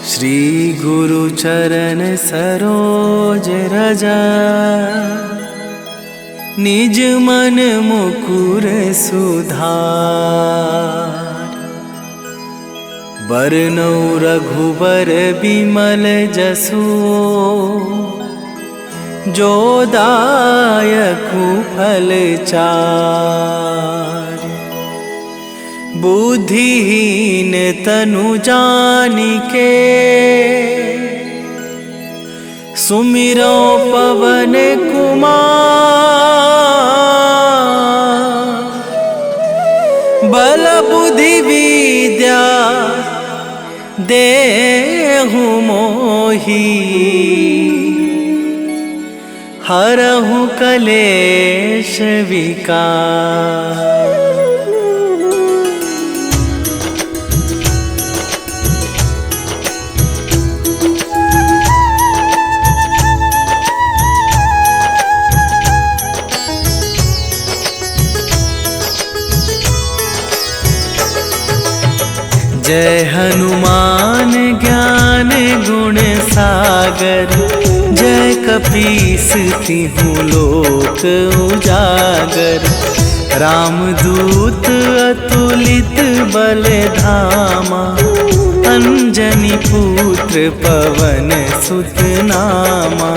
श्री गुरु चरण सरोज रजा, निज मन मुकुर सुधार। बरनौ रघुबर बिमल जसु, जो दायकु फल चार। बुद्धिहीन तनु जानिके, सुमिरो पवन कुमार। बल बुद्धि विद्या देहु मोहि, हरहु कलेश विकार। जय हनुमान ज्ञान गुण सागर, जय कपीस तिहु लोक उजागर। रामदूत अतुलित बल धामा, अंजनी पुत्र पवन सुत नामा।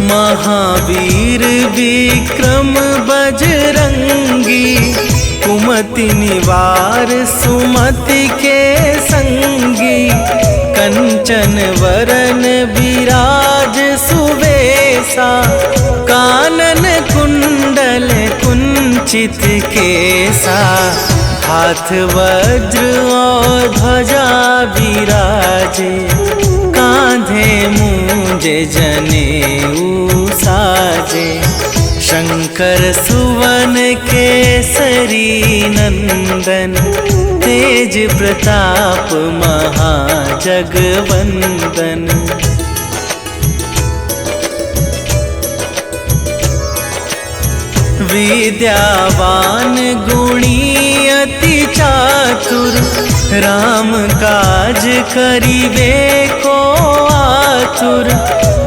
महावीर विक्रम बजरंगी, कुमति निवार सुमति के संगी। कंचन वरन विराज सुवेशा, कानन कुंडल कुंचित केसा। हाथ वज्र और ध्वजा विराजे, कांधे मूंज जनेऊ साजे। शंकर सुवन केसरी नंदन, तेज प्रताप महाजगवंदन। विद्यावान गुणी अति चातुर, राम काज करिबे को आतुर।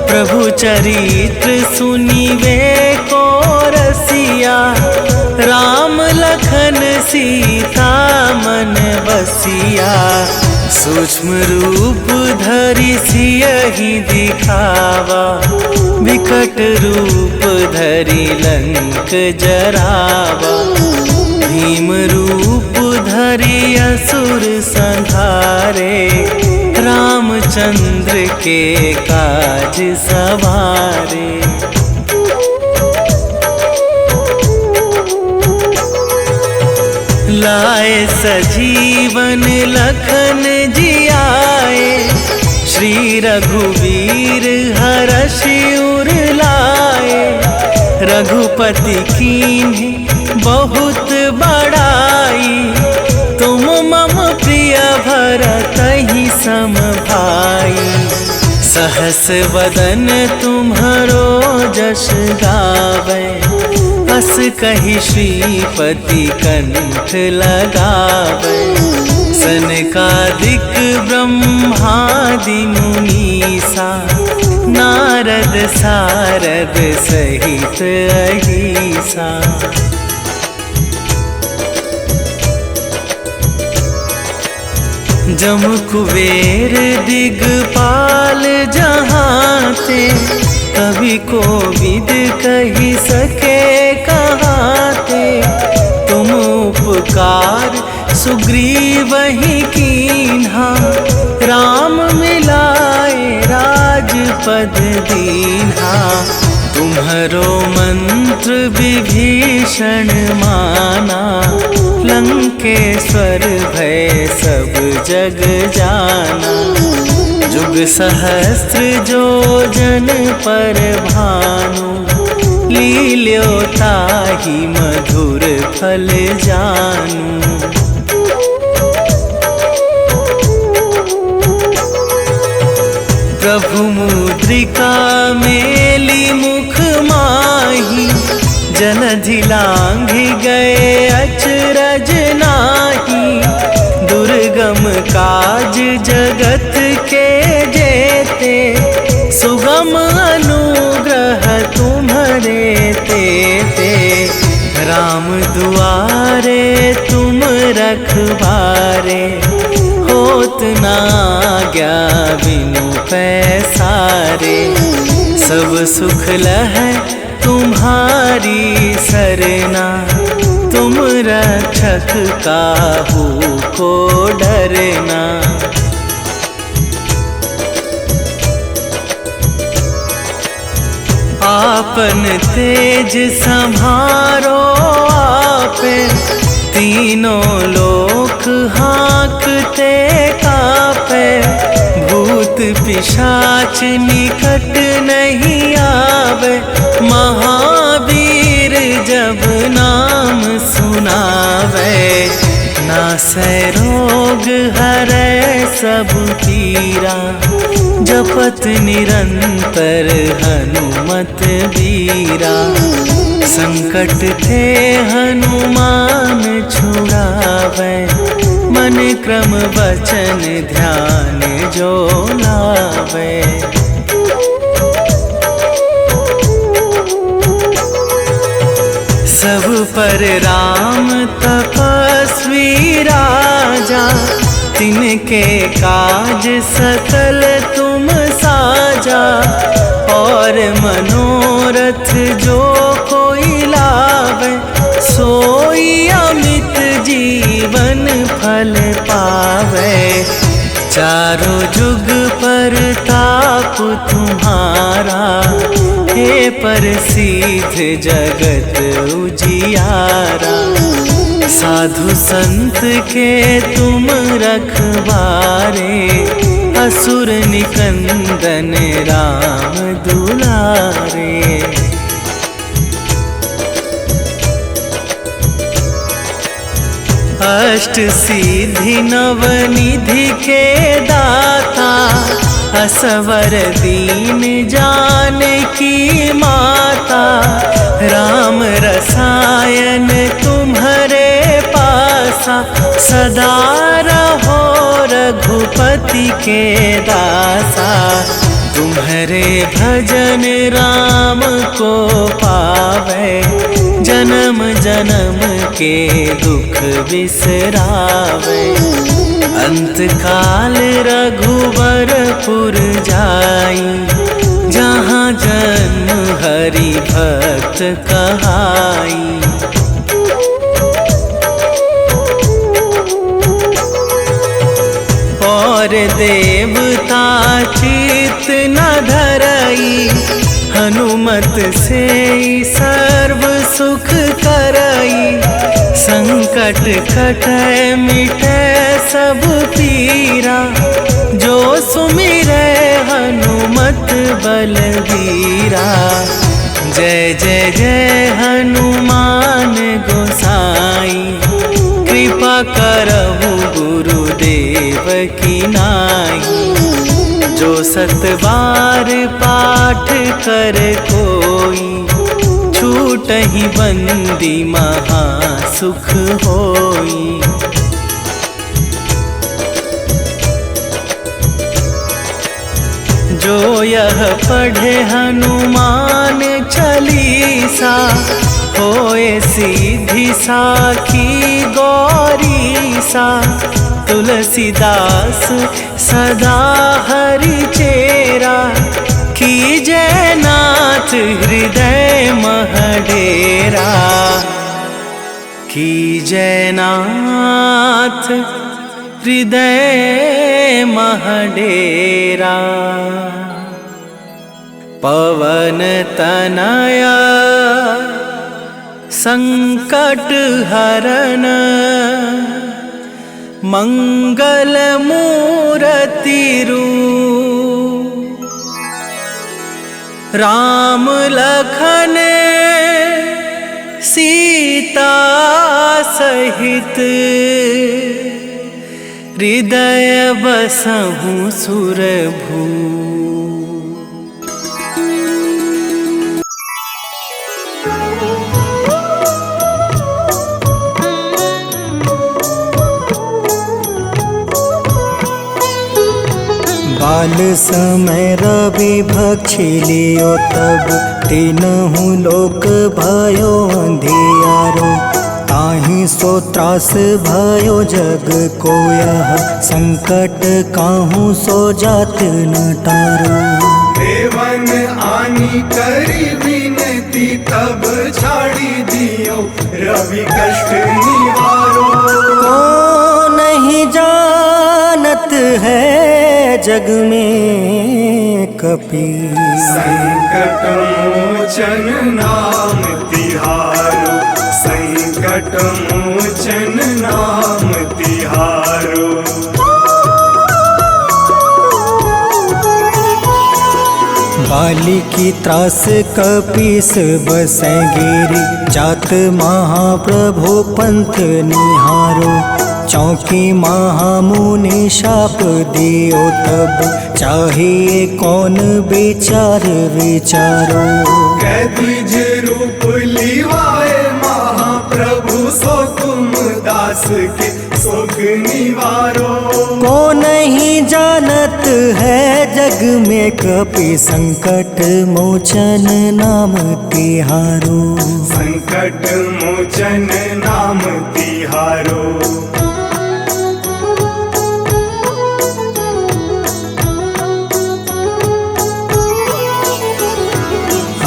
प्रभु चरित्र सुनिबे को रसिया, राम लखन सीता मन बसिया। सूक्ष्म रूप धरि सियहि दिखावा, विकट रूप धरि लंक जरावा। भीम रूप धरि असुर संहारे, रामचंद्र के काज सवारे। लाए सजीवन लखन जियाए, श्री रघुवीर हरषि उर लाए। रघुपति कीन्ही बहुत बड़ाई, तुम मम प्रिय भरतहि सम भाई। सहस वदन तुम्हरो जस गावै, अस कहि श्रीपति कंठ लगावै। सनकादिक ब्रह्मादि मुनीसा, नारद सारद सहित अहिसा। जम कुबेर दिगपाल जहाते, कवि कोविद कहि सके कहाते। तुम उपकार सुग्रीवहि कीन्हा, राम मिलाए राजपद दीन्हा। तुम्हरो मंत्र विभीषण माना, लंकेश्वर भय सब जग जाना। जुग सहस्त्र जो जन पर भानु, लील्यो ताहि मधुर फल जानू। प्रभु मुद्रिका मेली मुख माही, जलधि लांघि गए अचरज नाही, दुर्गम काज जगत के जेते, सुगम अनुग्रह तुम्हारे तेते। राम दुआरे तुम रखवारे, होत ना आज्ञा बिनु पैसारे। सब सुख लहै तुम्हारी सरना, तुम रक्षक काहू को डरना। आपन तेज संभारो आपे, तीनों लोक हाँकते कापे। भूत पिशाच निकट नहीं आवे, महावीर जब नाम सुनावे। नासै रोग हरै सब पीरा, जपत निरंतर हनुमत बीरा। संकट ते हनुमान छुड़ावे, मन क्रम वचन ध्यान जो लावे। सब पर राम तपस्वी राजा, तिनके काज सकल तुम साजा। और मनोरथ जो कोई लावे, सोई अमित जीवन फल पावे। चारों जुग पर ताप तुम्हारा, हे प्रसिद्ध जगत उजियारा। साधु संत के तुम रखवारे, असुर निकंदन राम दुलारे। अष्ट सिद्धि नवनिधि के दाता, असवर दीन जानकी माता। राम रसायन तुम्हारे पासा, सदा रहो रघुपति के दासा। तुम्हारे भजन राम को पावे, जन्म जन्म के दुख बिसरावे। अंत काल रघुवरपुर जाई, जहाँ जन्म हरि भक्त कहाई। और देवता चित न धरई, हनुमत से सर्व सुख करई। संकट कटै मिटै सब पीरा, जो सुमिरै हनुमत बलबीरा। जय जय जय हनुमान गोसाई, कृपा करहु गुरुदेव की नाई। जो सत बार पाठ कर कोई, छूटहि बंदी महा सुख होई। जो यह पढ़े हनुमान चालीसा, होए सीधी साखी गौरीसा। तुलसीदास सदा हरि चेरा, कीजै नाथ हृदय मह डेरा। कीजै नाथ हृदय मह डेरा। पवन तनया संकट हरन, मंगल मूरति रूप। राम लखन सीता सहित, हृदय बसहु सुरभू। काल समय रवि भक्षी लियो तब तीनहु लोक भयो अंधियारो। ताहि सो त्रास भयो जग को यह संकट काहू सो जात न टारो। देवन आनी करी विनती तब छाड़ी दियो रवि कष्ट निवारो। को नहीं जानत है जग में कपि संकट मोचन नाम तिहारो। संकट मोचन नाम तिहारो। बाली की त्रास कपीस बसै गिरी जात महाप्रभु पंथ निहारो। चौकी महामुनि शाप दियो तब चाहिए कौन विचार विचारो। कैदिज रूप लिवाए महाप्रभु सो तुम दास के सुख निवारो। को नहीं जानत है जग में कपि संकट मोचन नाम तिहारो। संकट मोचन नाम तिहारो।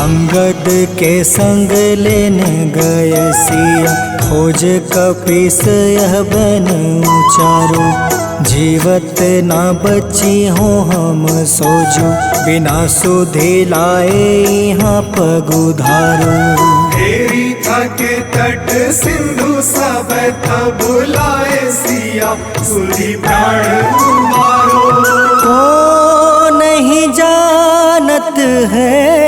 अंगद के संग लेने गए सिया खोज कपीस यह बन उचारो। जीवत ना बची हो हम सोजो बिना सुधि लाए यहाँ पगुधारो। तेरी थके तट सिंधु सब तब बुलाए सिया सुधि प्राण तुम्हारो। को नहीं जानत है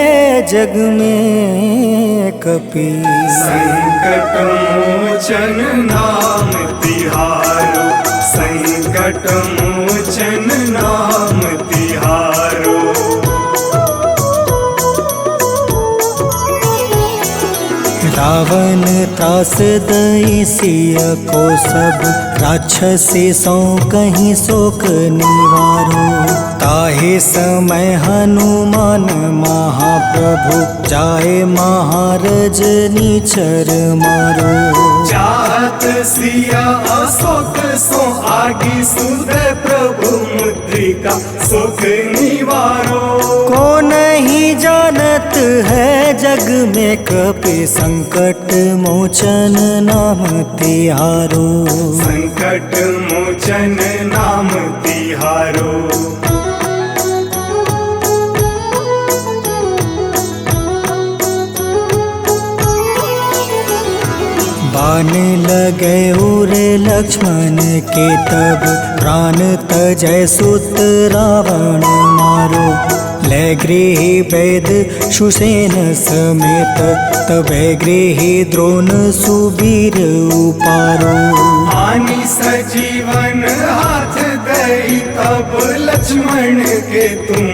जग में कपि संकट मोचन नाम तिहारो। संकट मोचन नाम तिहारो। रावण त्रास दई सिया को सब राक्षसी सो कहीं शोक निवारो। ताहे समय हनुमान महाप्रभु जाए महारज नीचर मारो। चाहत सिया अशोक सो आगी सुधे प्रभु मुद्रिका सुख निवारो। को नहीं जानत है जग में कपि संकट मोचन नाम तिहारो। संकट मोचन नाम तिहारो। बाण लगे उरे लक्ष्मण के तब प्राण तजय सुत रावण मारो। ले गृही वैद सुसेन समेत तबे गृही द्रोण सुबीर उपारो। आनी सजीवन हाथ गई तब लक्ष्मण के तुम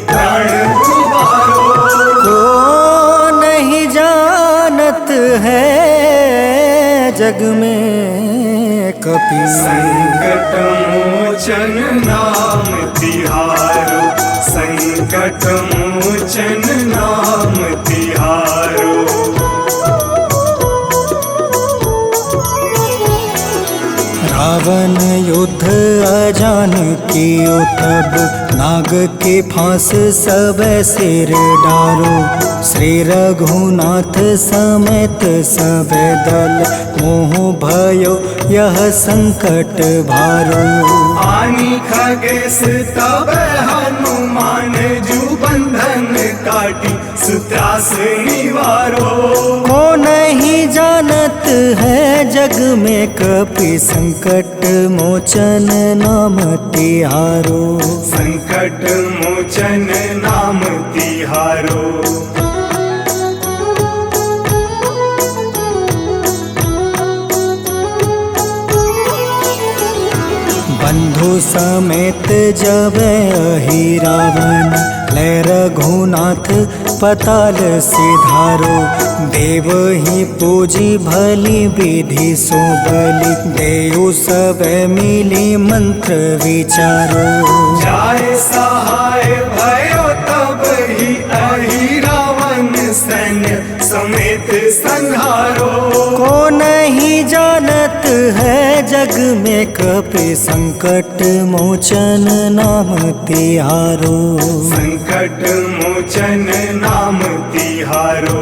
प्राण उबारो। को नहीं जानत है जग में कपि संकट मोचन नाम तिहारो। संकट मोचन नाम तिहारो। रावण युद्ध अजान कियो तब नाग के फांस सब सिर डारो। श्री रघुनाथ समेत सब दल मोह भयो यह संकट भारो। आनी खगेश तब हनुमान जू बंधन काटी सुत्रास निवारो। को नहीं जानत है जग में कपि संकट मोचन नाम तिहारो। संकट मोचन नाम तिहारो। बंधु समेत जब अहि रावण ले रघुनाथ पताल सिधारो। देव ही पूजी भली विधि सो बलि, देव सब मिली मंत्र विचारो। जाय सहाय भयो तब ही अहि रावण सैन्य समेत संहारो। को नहीं जानत है जग में कपि संकट मोचन नाम तिहारो। संकट मोचन नाम तिहारो।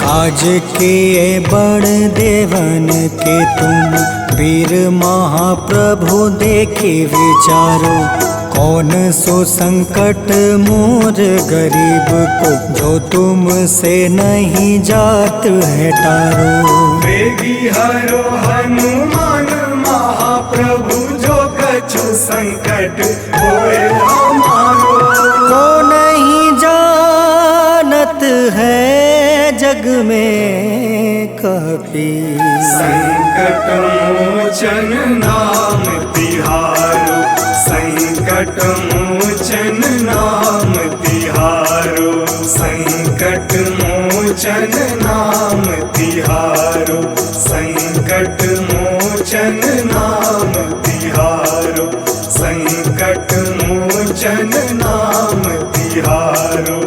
काज किए बड़ देवन के तुम, वीर महाप्रभु देखी विचारो। कौन सो संकट मोर गरीब को, जो तुम से नहीं जात है टारो। वेगी हरो हनुमान महाप्रभु, जो कछु संकट होए हमारो। को नहीं जानत है जग में कपि, संकट मोचन नाम तिहारो। संकट मोचन नाम तिहारो। संकट मोचन नाम तिहारो। संकट मोचन नाम तिहारो। संकट मोचन नाम तिहारो।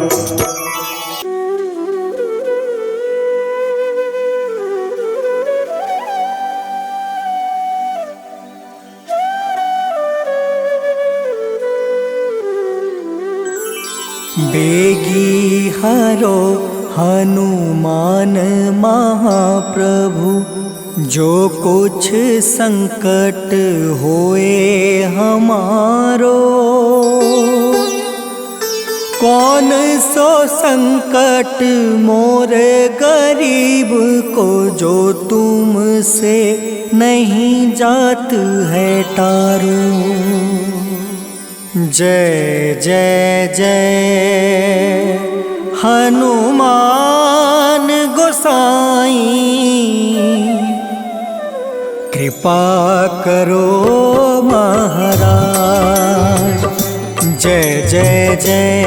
बेगी हरो हनुमान महाप्रभु, जो कुछ संकट होए हमारो। कौन सो संकट मोर गरीब को, जो तुम से नहीं जात है टारो। जय जय जय हनुमान गोसाई, कृपा करो महाराज। जय जय जय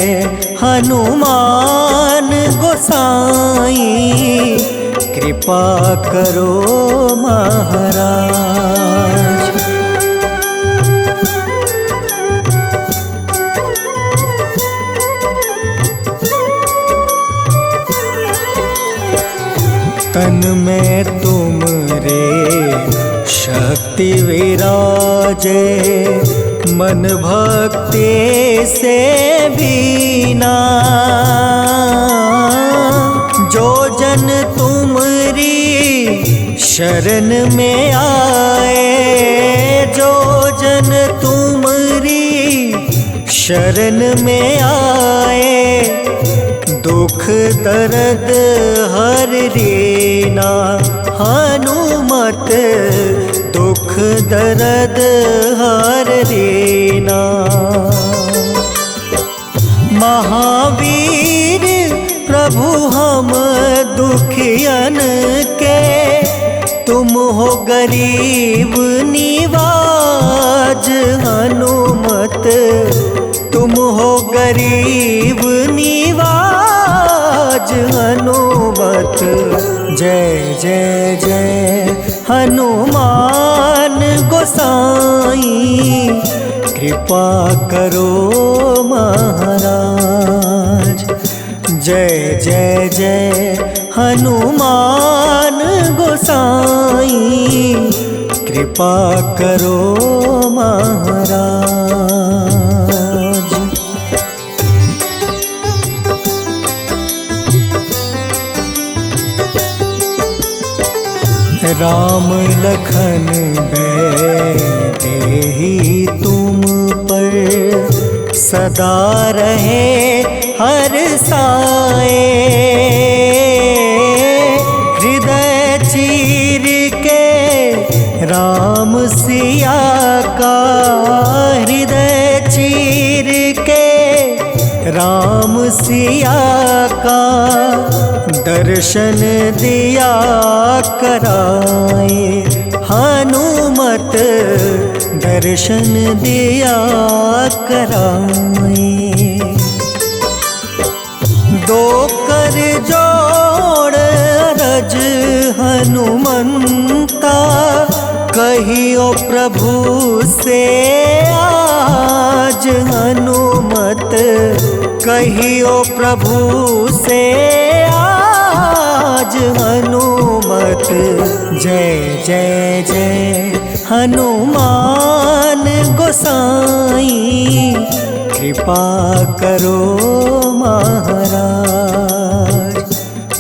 हनुमान गोसाई, कृपा करो महाराज। तन में तुम रे शक्ति विराजे, मन भक्ति से बीना। जो जन तुमरी शरण में आए, जो जन तुमरी शरण में आए, दुख दर्द हर रीना। हनुमत दुख दर्द हर रीना। महावीर प्रभु हम दुखियन के, तुम हो गरीब निवाज। हनुमत तुम हो गरीब निवाज। हनुमत जय जय जय हनुमान गोसाई, कृपा करो महाराज। जय जय जय हनुमान गोसाई, कृपा करो महाराज। राम लखन देहि तुम पर, सदा रहे हर साए। हृदय चीर के राम सिया का, हृदय चीर के राम सिया का, दर्शन दिया कराए। हनुमत दर्शन दिया कराए। दो कर जोड़ अरज हनुमंता, कहियो प्रभु से आज हनुमत, कहियो प्रभु से आज हनुमत। जय जय जय हनुमान गोसाई, कृपा करो महाराज।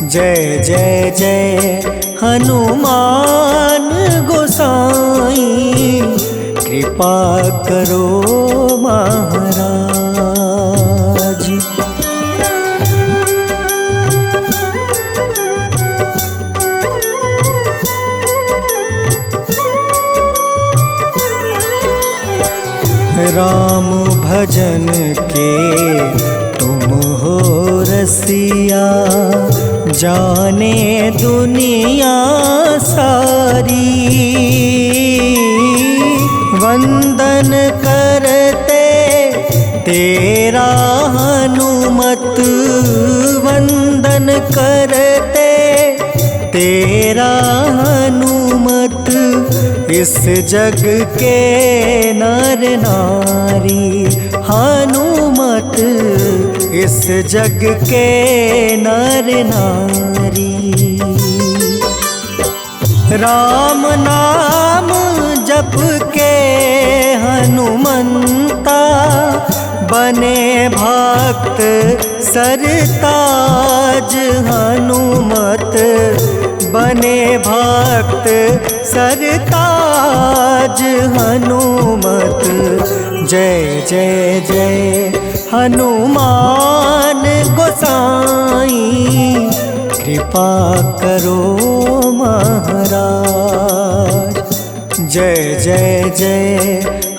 जय जय जय हनुमान गोसाई, कृपा करो महाराज। राम भजन के तुम हो रसिया, जाने दुनिया सारी। वंदन करते तेरा हनुमत, वंदन करते तेरा हनुमत। इस जग के नर नारी हनुमत, इस जग के नर नारी। राम नाम जप के हनुमंता, बने भक्त सरताज हनुमत, बने भक्त सरताज हनुमत। जय जय जय हनुमान गोसाई, कृपा करो महाराज। जय जय जय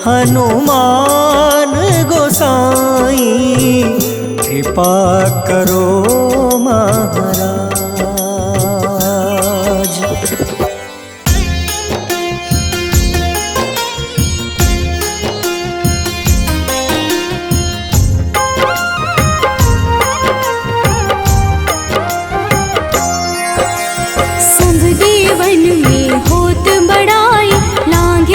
हनुमान गोसाई, कृपा करो महाराज।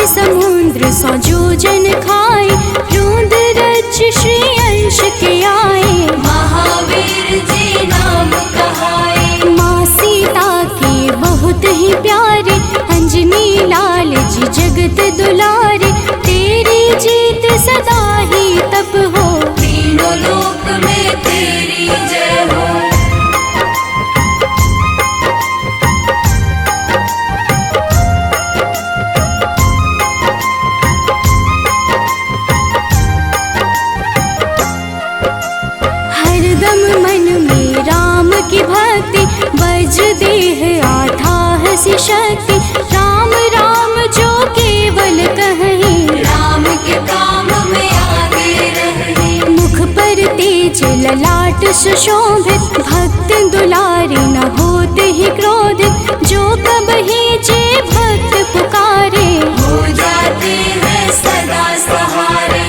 समुद्र सौ जोजन खाए, रूंद रच श्री अंश के आए। महावीर जी नाम कहाए, माँ सीता के बहुत ही प्यारे, अंजनी लाल जी जगत दुलारे। तेरी जीत सदा ही तब हो, तीनों लोक में तेरी जय हो। की भक्ति बज देह आठाह सी शक्ति। राम राम जो केवल कहीं, राम के काम में आगे रहे। मुख पर तेज ललाट सुशोभित, भक्त दुलारे न होते ही क्रोधित। जो कब ही जे भक्त पुकारे, हो जाते हैं सदा सहारे।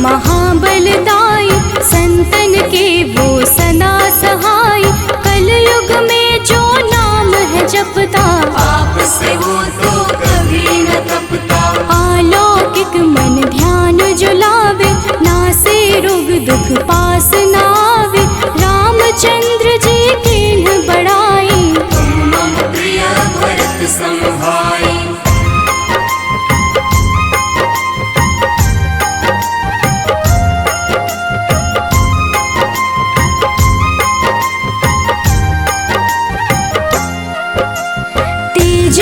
महाबलदाई, संतन के वो सदा सहाय। कलयुग में जो नाम है जपता, पाप से वो तो कभी न तपता। अलौकिक मन ध्यान जो लावे, नासे रोग दुख पास न आवे। रामचंद्र जी किन्ह बड़ाई, तुम मम प्रिय भरत सम भाई।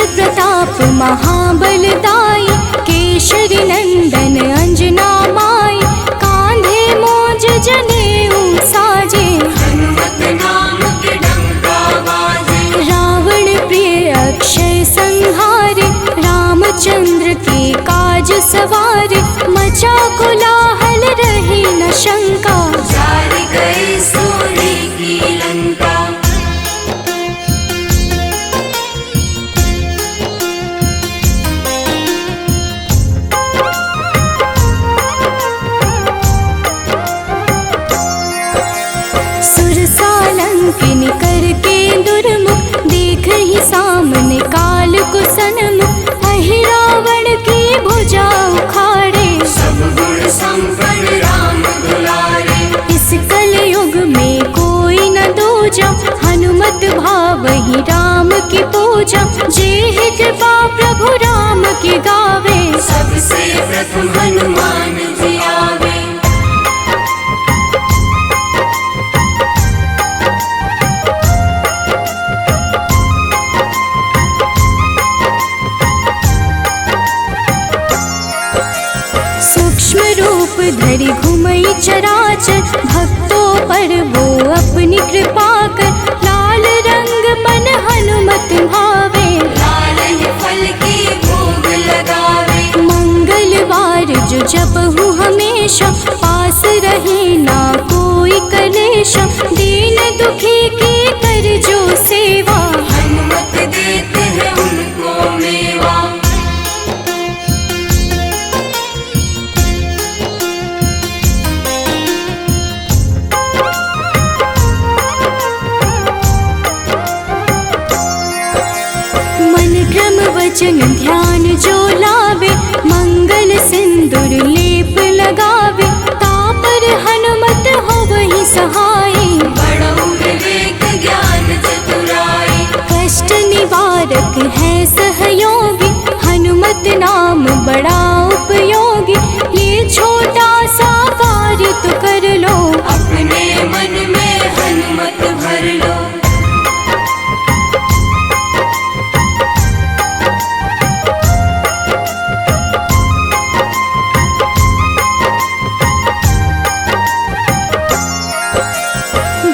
प्रताप महाबलदाई, केशरी नंदन अंजना माई। कांधे मोज जने संकिन करके दुर्मुख, देख ही सामने काल को सन्मुख, अहि रावण की भुजा उखाड़े, सब गुण संपन्न राम दुलारे। इस कलयुग में कोई न दूजा, हनुमत भावहि राम की पूजा, जेहि कृपा प्रभु राम की गावे, सबसे प्रथम हनुमान जी आवे। सूक्ष्म रूप धरि घुमई चराचर, भक्तों पर वो अपनी कृपा कर, लाल रंग मन हनुमत भावे, लाल ही फल की भोग लगावे। मंगलवार जो जपहु हमेशा, पास रहे ना कोई कलेशा, दीन दुखी की कर जो सेवा, हनुमत देते हैं उनको मेवा। मन क्रम वचन ध्यान जो लावे, मंगल सिंदूर लेप लगावे, तापर हनुमत होवहि सहाय, बड़ो विवेक ज्ञान चतुराई। कष्ट निवारक है सहयोगी, हनुमत नाम बड़ा उपयोगी, ये छोटा सा कार्य तो कर लो, अपने मन में हनुमत भर लो।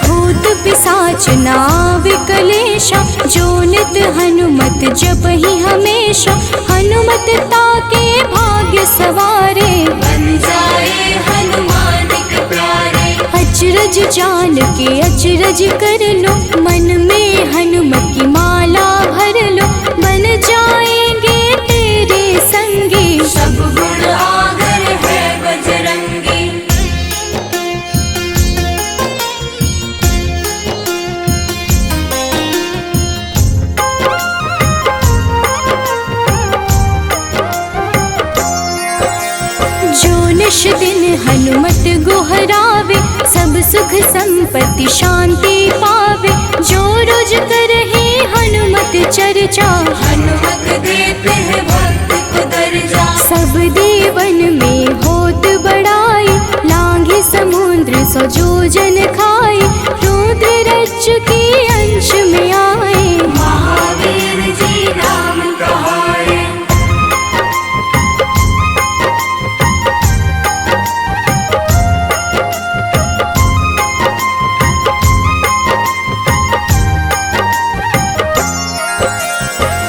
भूत पिशाच नाव कलेशा, जो नित हनुमत जपहि हमेशा, हनुमत ताके भाग्य सवारे, बन जाए हनुमान के प्यारे। अचरज जान के अचरज कर लो, मन में हनुमत की माला भर लो, बन जाएंगे तेरे संगी, सब गुण आगर है बजरंगी। जो निश दिन हनुमत गोहरावे, सब सुख संपत्ति शांति पावे, जो रोज करहि हनुमत चर्चा, हनुमत देते हैं भक्त को दर्जा। सब देवन में होत बड़ाई, लांघे समुद्र सो जो जन खाए, रुद्र रज की अंश में आए, महावीर जी नाम कहाए।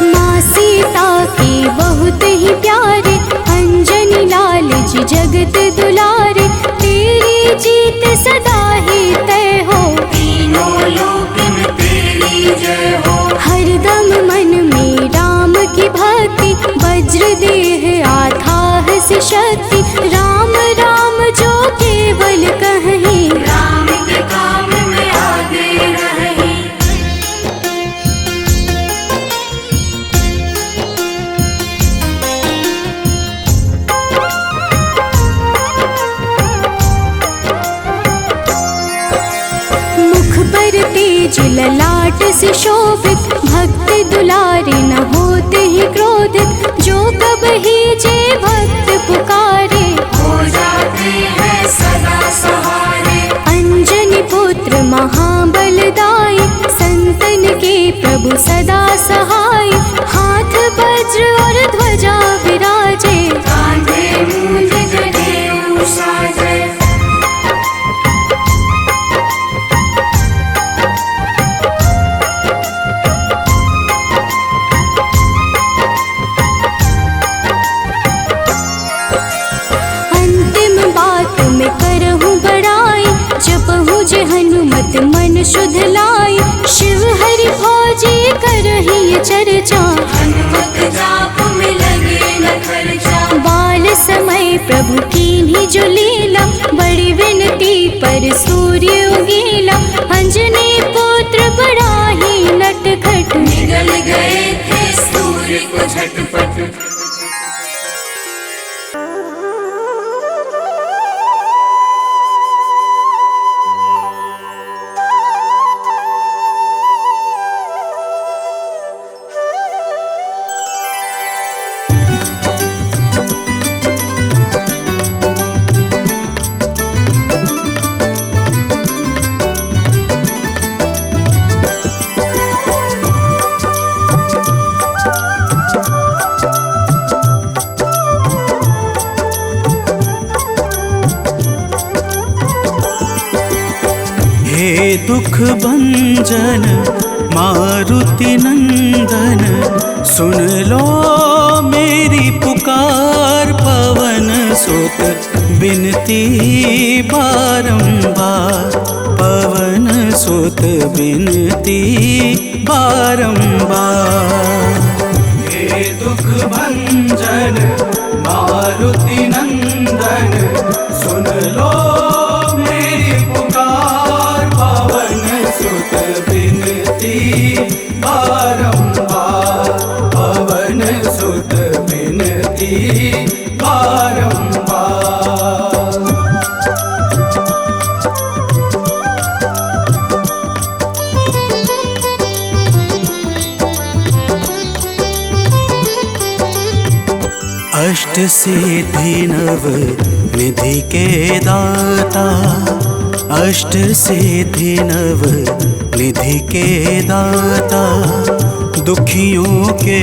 माँ सीता के बहुत ही प्यारे, अंजनी लाल जी जगत दुलारे, तेरी जीत सदा ही तय हो, तीनों लोक में तेरी जय हो। हरदम मन में राम की भक्ति, वज्र देह आधार से शक्ति, राम राम जो केवल कहीं, राम के काम में आगे रही। मुख पर तेज ललाट से शोभित, भक्त दुलारे न होते ही क्रोधित, जो कब ही जे भक्त पुकारे, हो जाते हैं सदा सहारे। अंजनी पुत्र महाबलदाई, संतन के प्रभु सदा सहाय, हाथ वज्र और ध्वजा विराजे, कांधे मूंज जनेऊ साजे। अंतिम बात में करहूँ बड़ाई, जपहु जे हनुमत मन शुद्ध लाई, शिव हरि फौजी करहि ये चर्चा, हनुमत जाप में लगे न खर्चा। बाल समय प्रभु कीन्ही जो लीला, बड़ी विनती पर सूर्य उगीला, अंजनी पुत्र समझे को झटपट। हे दुख भंजन मारुति नंदन, सुन लो मेरी पुकार। पवन सुत बिनती बारंबार, पवन सुत बिनती बारंबार। हे दुख भंजन मारुति नंदन, सुन लो मेरी पुकार। पवन सुत बिनती बारंबार, पवन सुत बिनती बारंबार। अष्ट सिद्धि नव निधि के दाता, अष्ट सिद्धि नव निधि के दाता। दुखियों के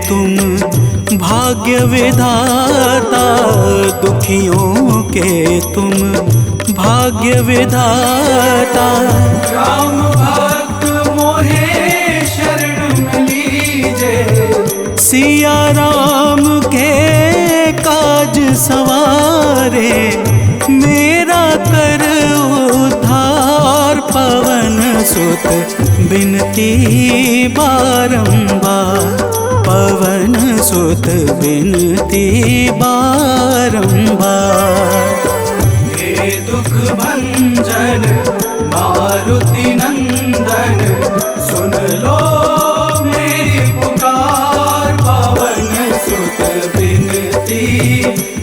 तुम भाग्य विधाता, दुखियों के तुम भाग्य विधाता। राम भक्त मोहे शरण लीजे, सिया राम के काज सवारे। मेरा कर उद्धार, पवन सुत बिनती बारंबार, पवन सुत बिनती बारंबार। हे दुख भंजन मारुति नंदन, सुन लो मेरी पुकार। पवन सुत बिनती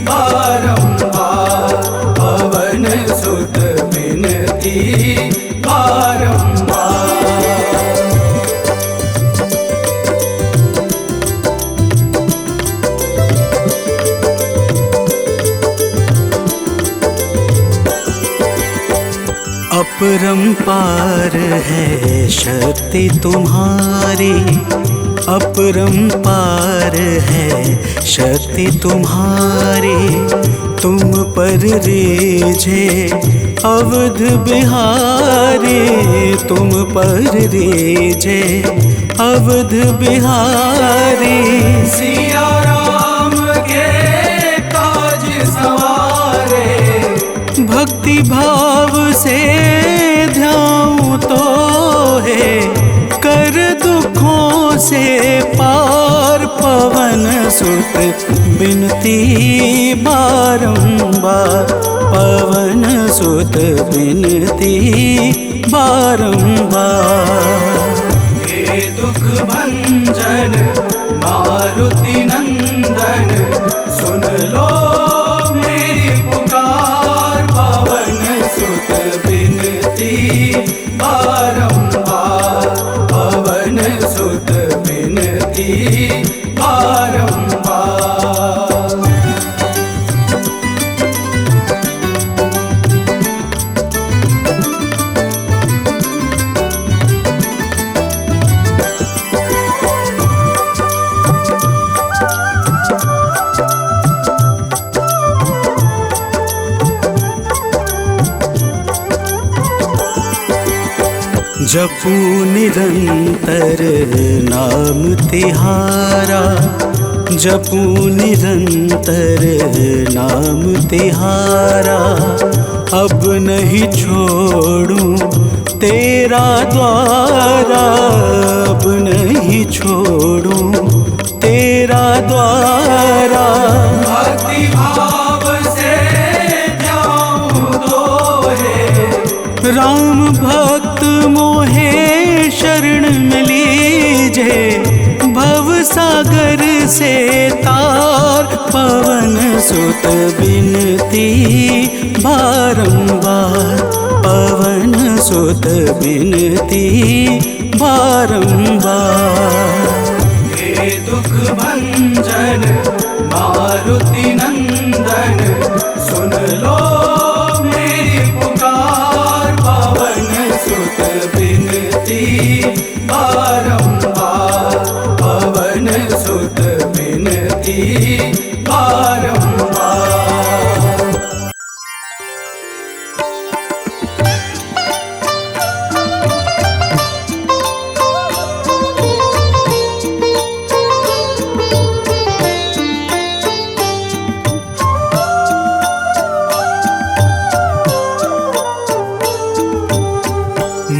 बारंबार, पवन सुत बिनती बारंबार। अपरंपार है शक्ति तुम्हारी, अपरंपार है शक्ति तुम्हारी। तुम पर रीझे अवध बिहारी, तुम पर रीझे अवध बिहारी। सिया राम के काज सवारे, भक्ति भाव से ध्याऊं तो है। कर दुखों से पार, पवन सुत बिनती बारंबार, पवन सुत बिनती बारंबार। हे दुख भंजन मारुति नंदन, सुन लो मेरी पुकार। पवन सुत बिनती बारंबार, पवन सुत बिनती बारंबार। जपू निरंतर नाम तिहारा, जपू निरंतर नाम तिहारा। अब नहीं छोड़ूं तेरा द्वारा, अब नहीं छोड़ूं तेरा द्वारा। भक्ति भाव से ध्याऊं तो है, राम भक्त मोहे शरण में लीजे। भव सागर से तार पवन सुत बिनती बारंबार, पवन सुत बिनती बारंबार। हे दुख भंजन मारुति नंदन, सुन लो मेरी पुकार, पवन सुत बिनती बारंबार, पवन सुत बिनती बारंबार।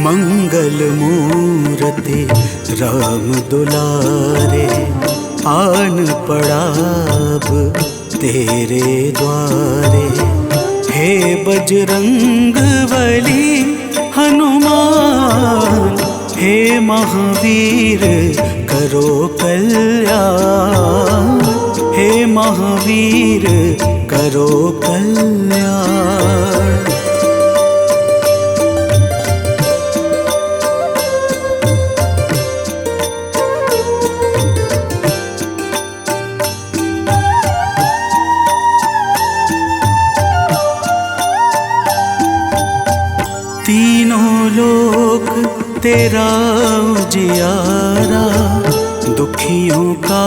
मंगल मूर्ति राम दुलारे, आन पड़ा अब तेरे द्वारे। हे बजरंग बली हनुमान, हे महावीर करो कल्याण, हे महावीर करो कल्याण। तीनों लोक तेरा उजियारा, दुखियों का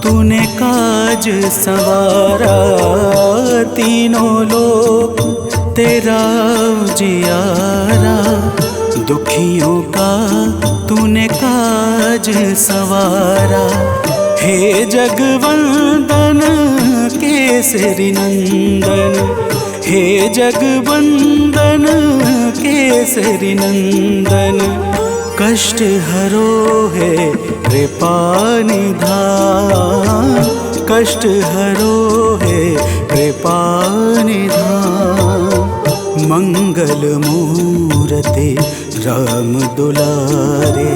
तूने काज संवारा। तीनों लोक तेरा उजियारा, दुखियों का तूने काज संवारा। हे जगवंदन केसरी नंदन, हे जगवंदन केसरी नंदन, कष्ट हरो है कृपा निधान, कष्ट हरो है कृपा निधान। मंगल मूर्ति राम दुलारे,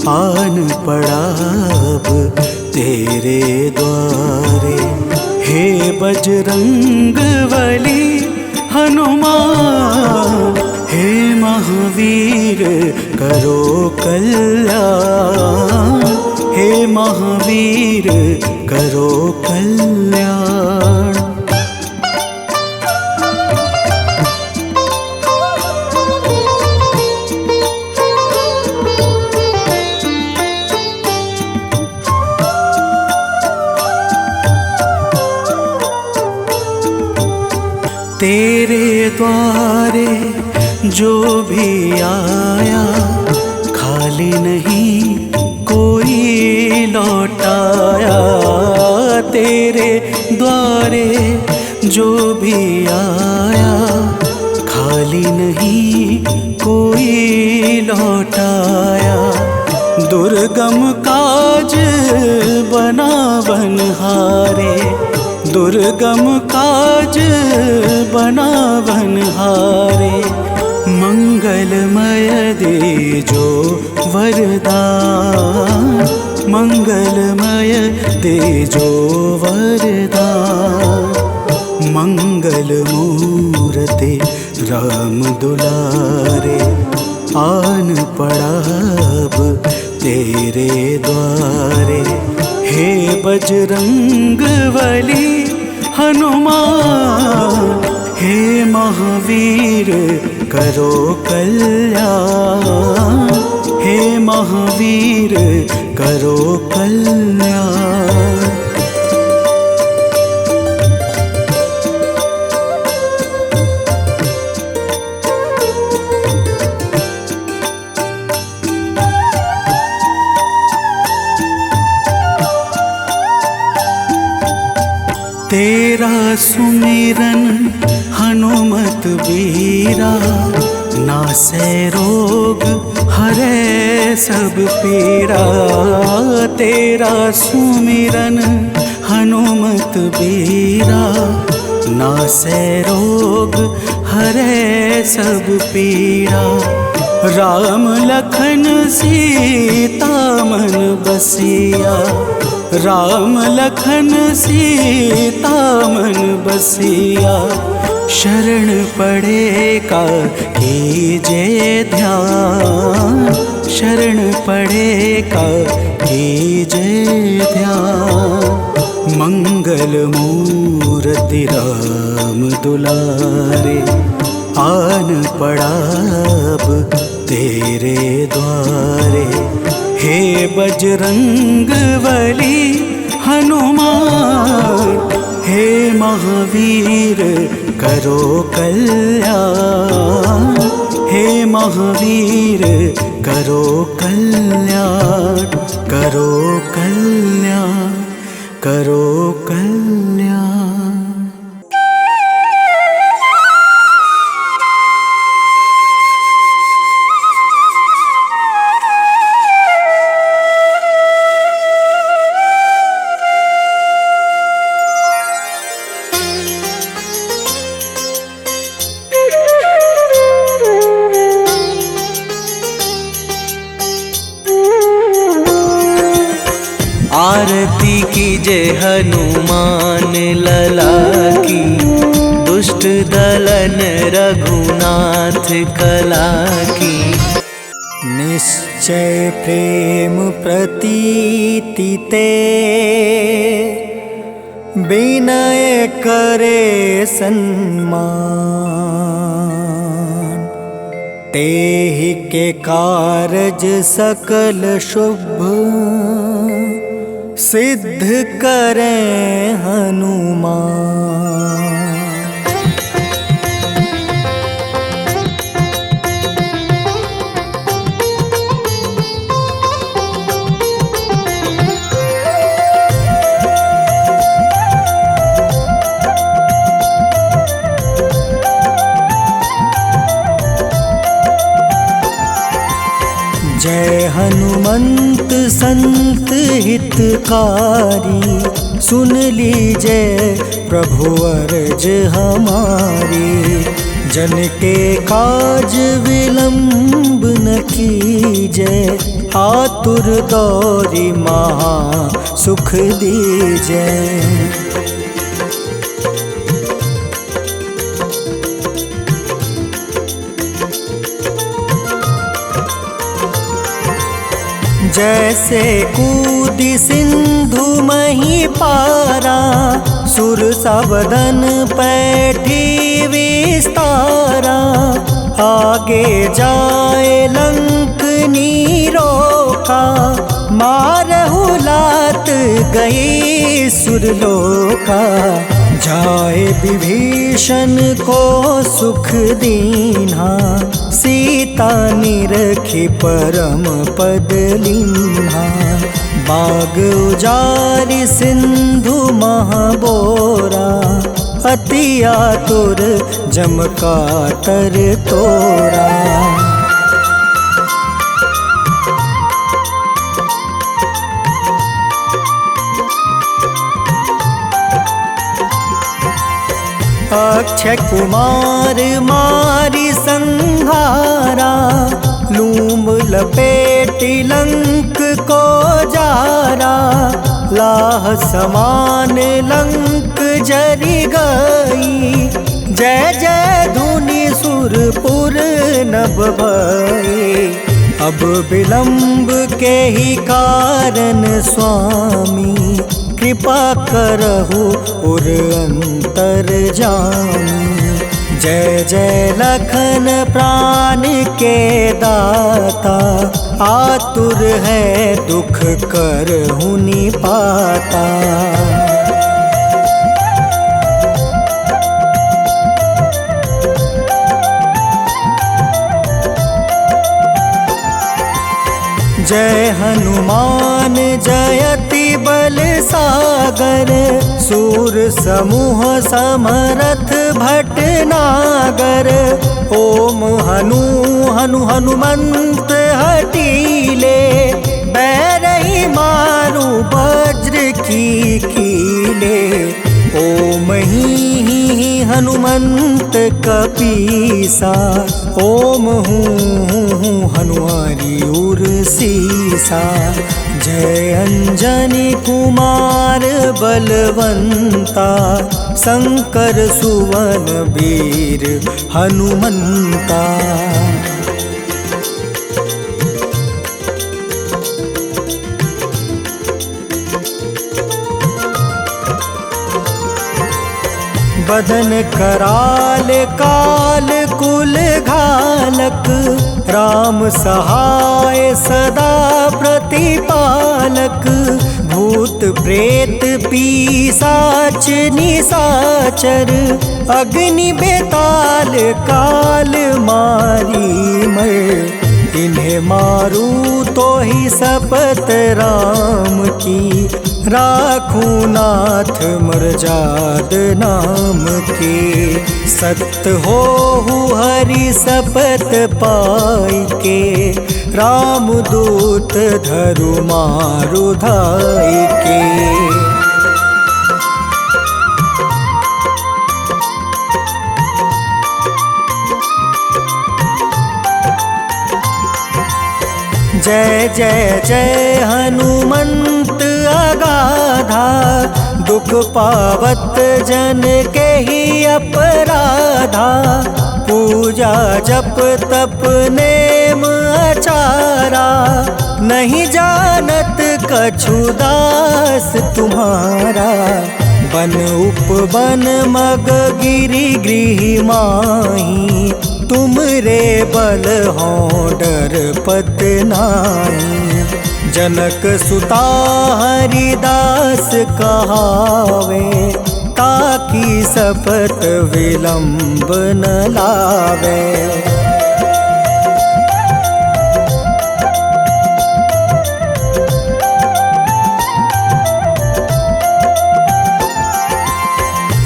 आन पड़ा अब तेरे द्वारे। हे बजरंग बली हनुमान, हे महावीर करो कल्याण, हे महावीर करो कल्याण। तेरे द्वारे जो भी आया, खाली नहीं कोई लौटाया। तेरे द्वारे जो भी आया, खाली नहीं कोई लौटाया। दुर्गम काज बना बनहारे, दुर्गम काज बना बनहारे। मंगलमय दे जो वरदान, मंगलमय दे जो वरदान। मंगल मूर्ति राम दुलारे, आन पड़ा अब तेरे द्वारे। हे बजरंग बली हनुमान, हे महावीर करो कल्याण, हे महावीर करो कल्याण। तेरा सुमिरन हनुमत बीरा, नासै रोग हरै सब पीड़ा। तेरा सुमिरन हनुमत बीरा, नासै रोग हरै सब पीड़ा। राम लखन सीता मन बसिया, राम लखन सीता मन बसिया, शरण पड़े का कीजे ध्यान, शरण पड़े का कीजे ध्यान। मंगल मूर्ति राम दुलारे, आन पड़ा अब तेरे द्वारे। हे बजरंग बली हनुमान, हे महावीर करो कल्याण, हे महावीर करो कल्याण, करो कल्याण, करो कल्याण। आरती कीजे हनुमान लला की, दुष्ट दलन रघुनाथ कला की। निश्चय प्रेम प्रतीति ते, विनय करे सन्मान। तेहि के कारज सकल शुभ, सिद्ध करें हनुमान। जय हनुमंत संत हितकारी, सुन लीजय प्रभु अर्ज हमारी। जन के काज विलंब न कीजय, आतुर दौरी महा सुख दीजय। जैसे कूदी सिंधु मही पारा, सुरसा बदन पैठी विस्तारा। आगे जाए लंक नीरोका, मारहु लात गई सुरलोका। जाए विभीषण को सुख दीन्हा, सीता निरखी परम पद लीन्हा। बाग उजारि सिंधु महाबोरा, अति आतुर जम कातर तोरा। अक्षय कुमार मारी संहारा, लूम लपेटी लंक को जारा। लाह समान लंक जरी गई, जय जय धुनि सुरपुर नभ भई। अब विलंब के ही कारण स्वामी, कृपा करहु उर अंतर जामी। जय जय लखन प्राण के दाता, आतुर है दुख करहु निपाता। जय हनुमान जयति बल सागर, सूर समूह समरथ भटनागर। ओम हनु हनु हनुमंत हटीले, बैरही मारू वज्र की कीले। ओम ही हनुमंत कपीसा, ओम हूँ हनुमारी उर सीसा। जय अंजनी कुमार बलवंता, शंकर सुवन वीर हनुमंता। बदन कराल काल कुल घालक, राम सहाय सदा प्रतिपालक। भूत प्रेत पिशाच निशाचर, अग्नि बेताल काल मारी मर। इन्हें मारू तो ही शपथ राम की, राखूं नाथ मर्जाद नाम के। सत्य हो हरि शपथ पाई के, राम दूत धरु मारु धाई के। जय जय जय हनुमंत अगाधा, दुख पावत जन के ही अपराधा। पूजा जप तप नेम आचारा, नहीं जानत कछु दास तुम्हारा। बन उपवन मग गिरि गृह माही, तुम रे बल हो डर पत नाई। जनक सुता हरिदास कहावे, ताकि शपथ विलंब न लावे।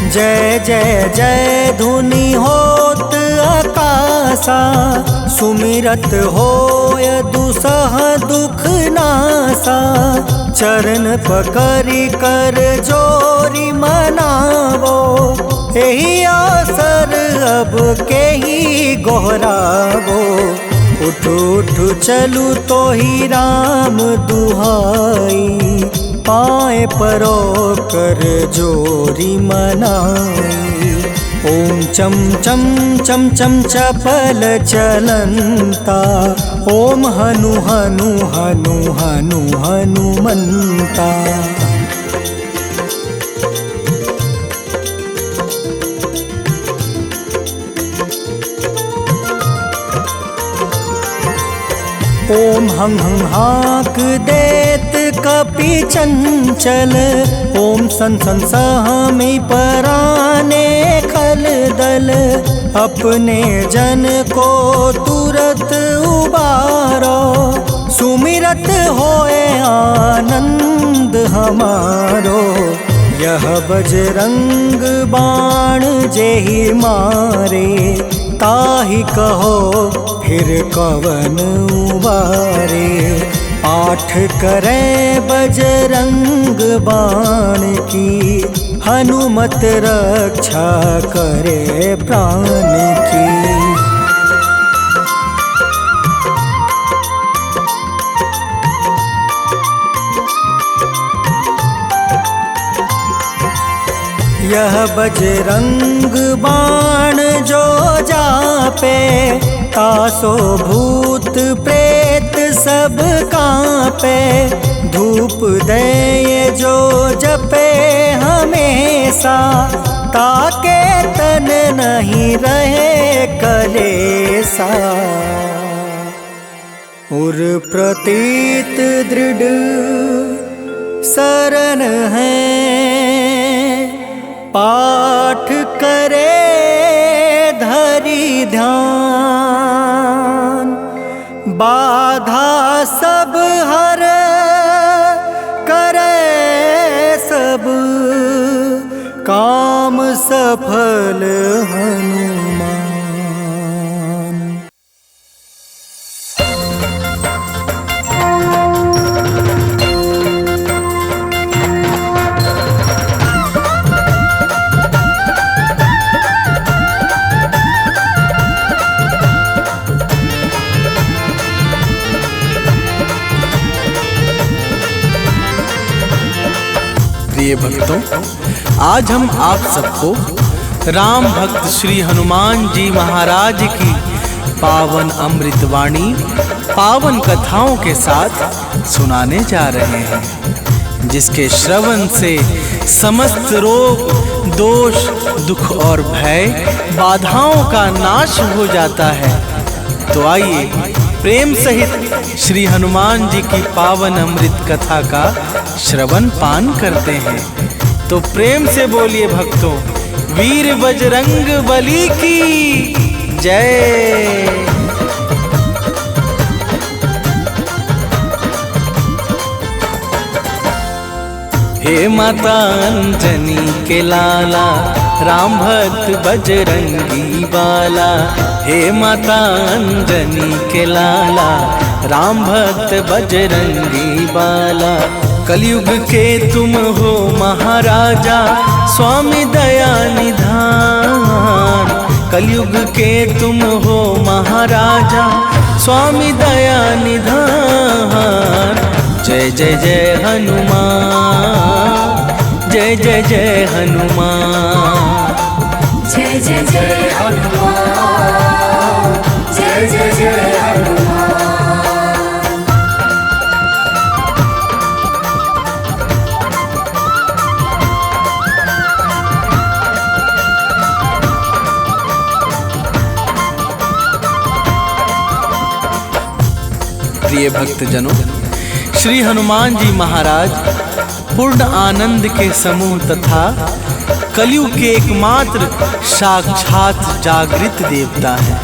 जय जय जय धुनि होत आकाशा, सुमिरत होय दुसह दुख नासा। चरण पकड़ि कर जोरी मनावो, एही आसर अब के ही गोहरावो। उठ उठ चलू तो ही राम दुहाई, पाए परो कर जोरी मनाई। ओम चम चम चम चम चपल चलंता, ओम हनु हनु हनु हनु हनुमंता। ओम हं हं हाक देत कपि चंचल, ओम सन सन सहमी पराने खल दल। अपने जन को तुरत उबारो, सुमिरत होए आनंद हमारो। यह बजरंग बाण जेहि मारे, ताहि कहो फिर कवन उबारे। पाठ करें बजरंग बाण की, हनुमत रक्षा करे प्राण की। यह बजरंग बाण जो जापे, तासो भूत प्रेत सब कांपे। धूप दे जो जपे हमेशा, ताके तन नहीं रहे कलेसा। उर प्रतीत दृढ़ शरण है, पाठ करे धरि ध्यान। बाधा सब हर करे सब, काम सफल हनुमान। प्रिय भक्तों, आज हम आप सबको राम भक्त श्री हनुमान जी महाराज की पावन अमृतवाणी, पावन कथाओं के साथ सुनाने जा रहे हैं, जिसके श्रवण से समस्त रोग, दोष, दुख और भय, बाधाओं का नाश हो जाता है। तो आइए प्रेम सहित श्री हनुमान जी की पावन अमृत कथा का श्रवण पान करते हैं। तो प्रेम से बोलिए भक्तों, वीर बजरंग बली की जय। हे माता अंजनी के लाला, राम भक्त बजरंगी बाला। हे माता अंजनी के लाला, राम भक्त बजरंगी बाला। कलयुग के तुम हो महाराजा, स्वामी दया निधान। कलयुग के तुम हो महाराजा, स्वामी दया निधान। जय जय जय हनुमान, जय जय जय हनुमान। जय जय जय हनुमान, जय जय जय हनुमान। प्रिय भक्तजनों, श्री हनुमान जी महाराज पूर्ण आनंद के समूह तथा कलयुग के एकमात्र साक्षात जागृत देवता हैं।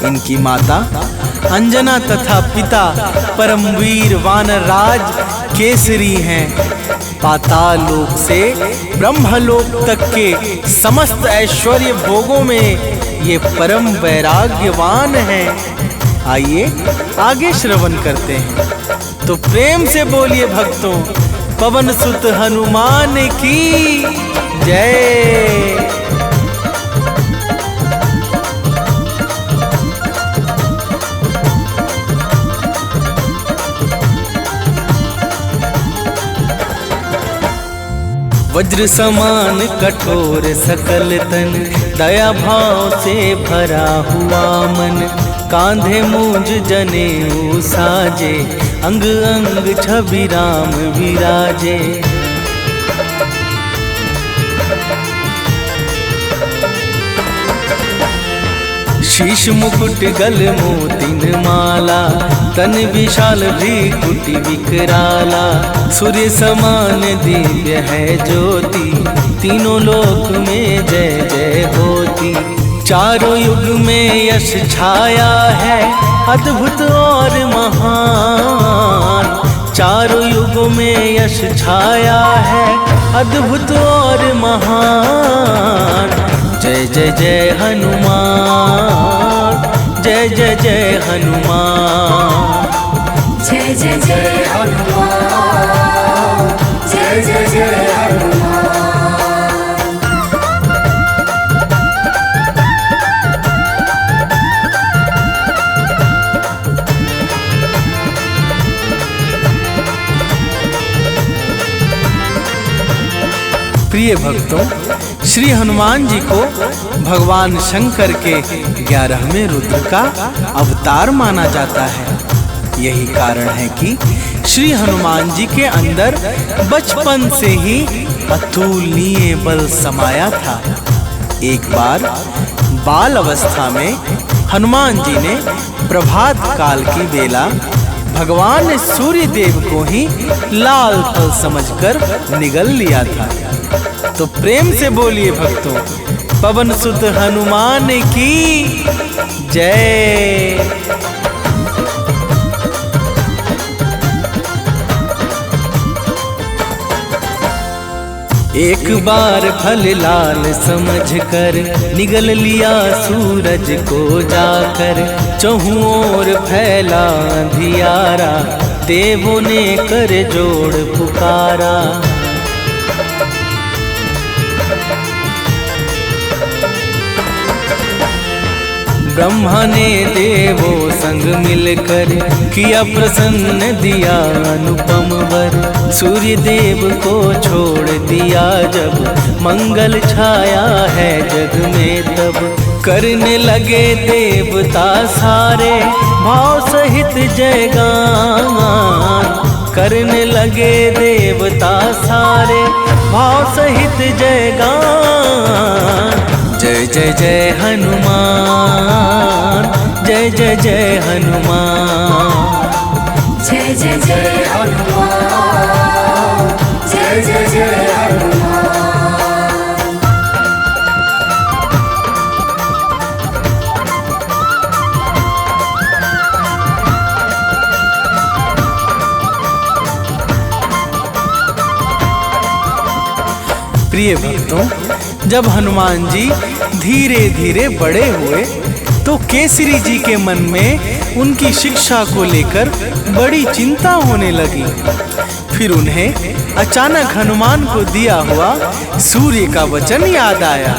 इनकी माता अंजना तथा पिता परमवीर वानरराज केसरी हैं। पाताल लोक से ब्रह्मलोक तक के समस्त ऐश्वर्य भोगों में ये परम वैराग्यवान हैं। आइए आगे श्रवण करते हैं। तो प्रेम से बोलिए भक्तों, पवन सुत हनुमान की जय। वज्र समान कठोर सकल तन, दया भाव से भरा हुआ मन। कांधे मूंज जनेऊ साजे, अंग अंग छवि राम विराजे। शीश मुकुट गल मोतिन माला, तन विशाल भ्रिकुटि विकराला। सूर्य समान दिव्य है ज्योति, तीनों लोक में जय जय होती। चारों युग में यश छाया है, अद्भुत और महान। चारों युगों में यश छाया है, अद्भुत और महान। जय जय जय हनुमान, जय जय जय हनुमान। जय जय जय हनुमान, जय जय जय हनुमान। प्रिय भक्तों, श्री हनुमान जी को भगवान शंकर के 11वें रुद्र का अवतार माना जाता है। यही कारण है कि श्री हनुमान जी के अंदर बचपन से ही अतुलनीय बल समाया था। एक बार बाल अवस्था में हनुमान जी ने प्रभात काल की बेला भगवान सूर्य देव को ही लाल फल समझकर निगल लिया था। तो प्रेम से बोलिए भक्तों, पवन सुत हनुमान की जय। एक बार फल लाल समझकर निगल लिया सूरज को जाकर। चहुं ओर फैला अंधियारा, देवों ने कर जोड़ पुकारा। ब्रह्मा ने देवों संग मिलकर किया प्रसन्न, दिया अनुपम वर। सूर्य देव को छोड़ दिया जब, मंगल छाया है जग में तब। करने लगे देवता सारे भाव सहित जयगान। करने लगे देवता सारे भाव सहित जयगान। जय जय जय हनुमान, जय जय जय हनुमान। जय जय जय हनुमान, जय जय जय हनुमान। प्रिय भक्तों, जब हनुमान जी धीरे धीरे बड़े हुए तो केसरी जी के मन में उनकी शिक्षा को लेकर बड़ी चिंता होने लगी। फिर उन्हें अचानक हनुमान को दिया हुआ सूर्य का वचन याद आया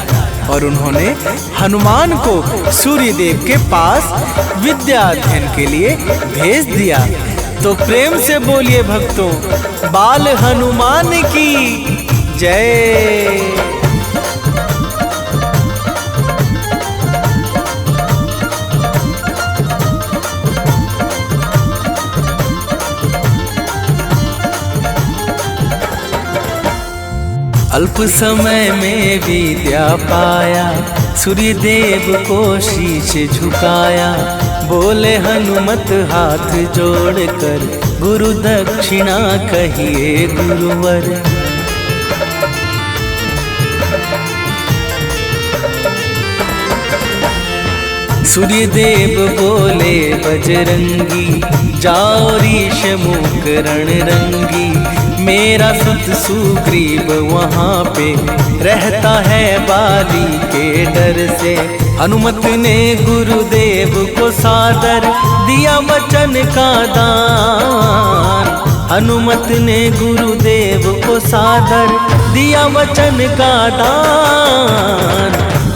और उन्होंने हनुमान को सूर्य देव के पास विद्या अध्ययन के लिए भेज दिया। तो प्रेम से बोलिए भक्तों, बाल हनुमान की जय। अल्प समय में विद्या पाया, सूर्य देव को शीश झुकाया। बोले हनुमत हाथ जोड़कर, गुरु दक्षिणा कहिए गुरुवर। सूर्य देव बोले बजरंगी, जाओ ऋष मुख रणरंगी। मेरा सुत सुग्रीव वहाँ पे रहता है बाली के डर से। हनुमत ने गुरुदेव को सादर दिया वचन का दान। हनुमत ने गुरुदेव को सादर दिया वचन का दान।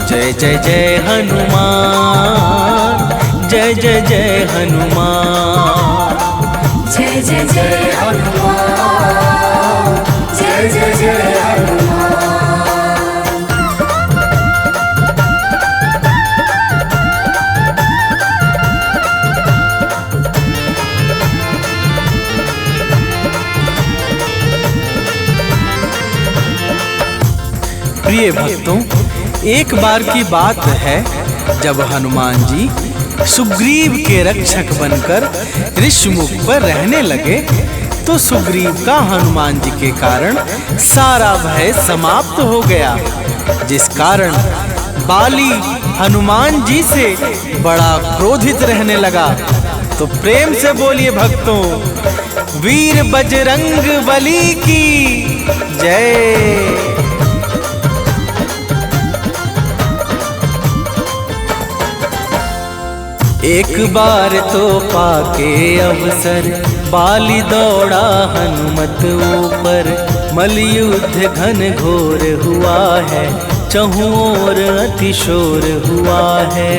जय जय जय हनुमान, जय जय जय हनुमान। जय जय जय हनुमान, जय जय जय हनुमान। प्रिय भक्तों, एक बार की बात है जब हनुमान जी सुग्रीव के रक्षक बनकर ऋषमुख पर रहने लगे तो सुग्रीव का हनुमान जी के कारण सारा भय समाप्त हो गया, जिस कारण बाली हनुमान जी से बड़ा क्रोधित रहने लगा। तो प्रेम से बोलिए भक्तों, वीर बजरंग बली की जय। एक बार तो पाके अवसर, बाली दौड़ा हनुमत ऊपर। मलयुद्ध घन घोर हुआ है, चहुं ओर अतिशोर हुआ है।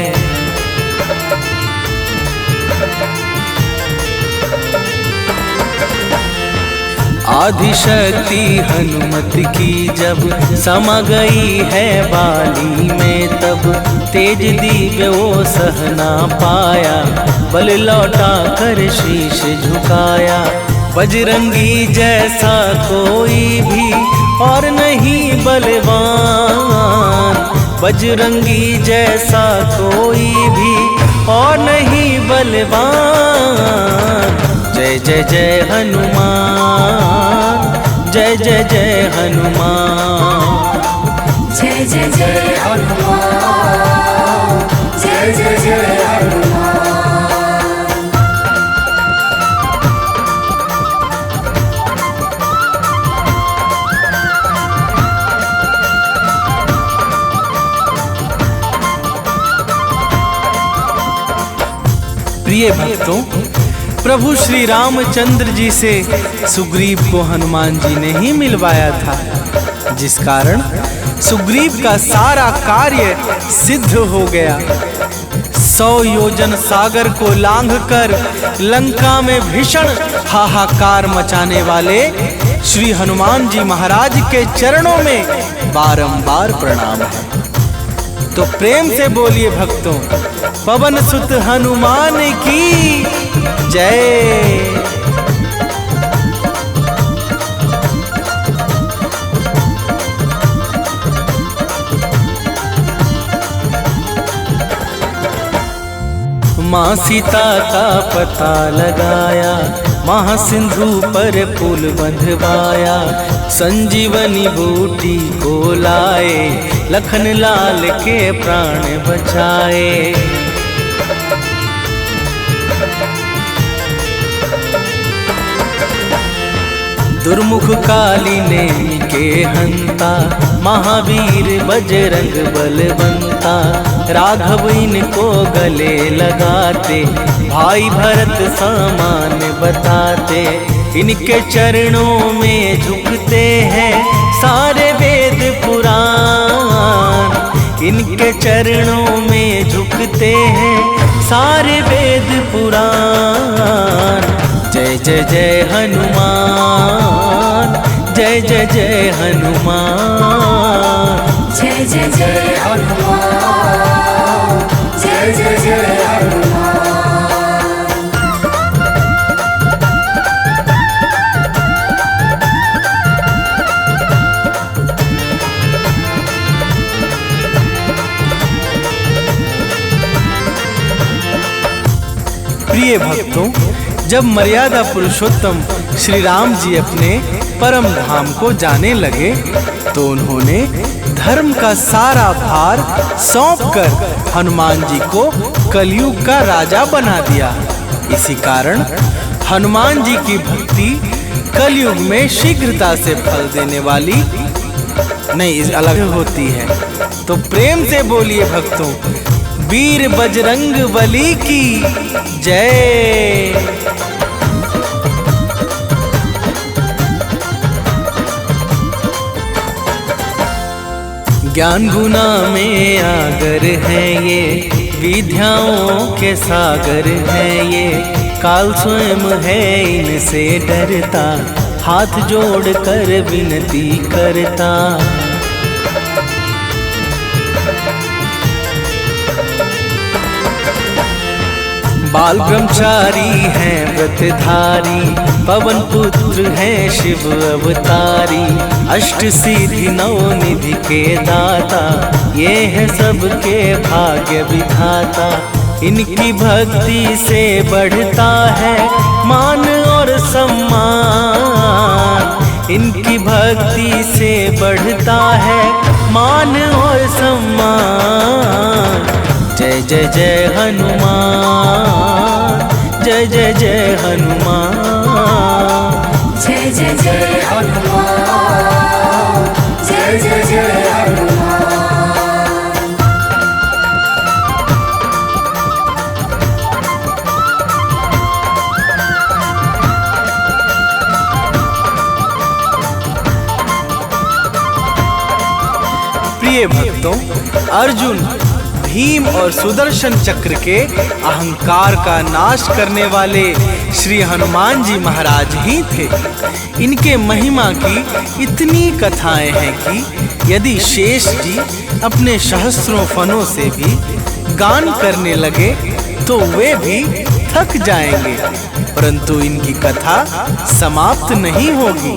आदिशक्ति हनुमत की जब समा गई है बाली में, तब तेज दिव्य वो सह ना पाया। बल लौटा कर शीश झुकाया, बजरंगी जैसा कोई भी और नहीं बलवान। बजरंगी जैसा कोई भी और नहीं बलवान। जय जय जय हनुमान, जय जय जय हनुमान। जय जय जय हनुमान, जय जय जय हनुमान। प्रिय भक्तों, प्रभु श्री रामचंद्र जी से सुग्रीव को हनुमान जी ने ही मिलवाया था, जिस कारण सुग्रीव का सारा कार्य सिद्ध हो गया। 100 योजन सागर को लांघकर लंका में भीषण हाहाकार मचाने वाले श्री हनुमान जी महाराज के चरणों में बारंबार प्रणाम है। तो प्रेम से बोलिए भक्तों, पवन सुत हनुमान की जय। माँ सीता का पता लगाया, महासिंधु पर पुल बंधवाया, संजीवनी बूटी को लाए, लखन लाल के प्राण बचाए। दुर्मुख काली नेमि के हंता, महावीर बजरंग बलवंता, राघव इनको गले लगाते, भाई भरत समान बताते। इनके चरणों में झुकते हैं सारे वेद पुराण, इनके चरणों में झुकते हैं सारे वेद पुराण। जय जय जय हनुमान, जय जय जय हनुमान, जय जय जय हनुमान, जय जय जय हनुमान। प्रिय भक्तों, जब मर्यादा पुरुषोत्तम श्री राम जी अपने परम धाम को जाने लगे तो उन्होंने धर्म का सारा भार सौंपकर हनुमान जी को कलयुग का राजा बना दिया। इसी कारण हनुमान जी की भक्ति कलयुग में शीघ्रता से फल देने वाली नहीं, अलग होती है। तो प्रेम से बोलिए भक्तों, वीर बजरंग बली की जय। ज्ञान गुना में आगर है ये, विद्याओं के सागर है ये, काल स्वयं है इनसे डरता, हाथ जोड़ कर विनती करता। बाल ब्रह्मचारी हैं व्रतधारी, पवन पुत्र हैं शिव अवतारी, अष्ट सिद्धि नौ निधि के दाता, ये है सबके भाग्य विधाता। इनकी भक्ति से बढ़ता है मान और सम्मान, इनकी भक्ति से बढ़ता है मान और सम्मान। जय जय जय हनुमान, जय जय जय हनुमान, जय जय जय हनुमान, जय जय जय हनुमान। प्रिय भक्तों, अर्जुन, भीम और सुदर्शन चक्र के अहंकार का नाश करने वाले श्री हनुमान जी महाराज ही थे। इनके महिमा की इतनी कथाएं हैं कि यदि शेष जी अपने सहस्त्रों फनों से भी गान करने लगे तो वे भी थक जाएंगे, परंतु इनकी कथा समाप्त नहीं होगी।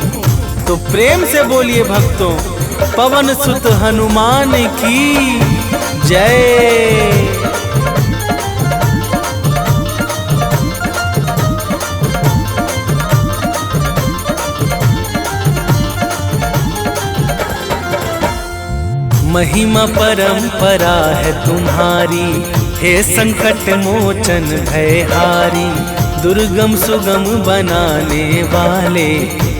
तो प्रेम से बोलिए भक्तों, पवन सुत हनुमान की जय। महिमा परंपरा है तुम्हारी, हे संकट मोचन भयहारी, दुर्गम सुगम बनाने वाले,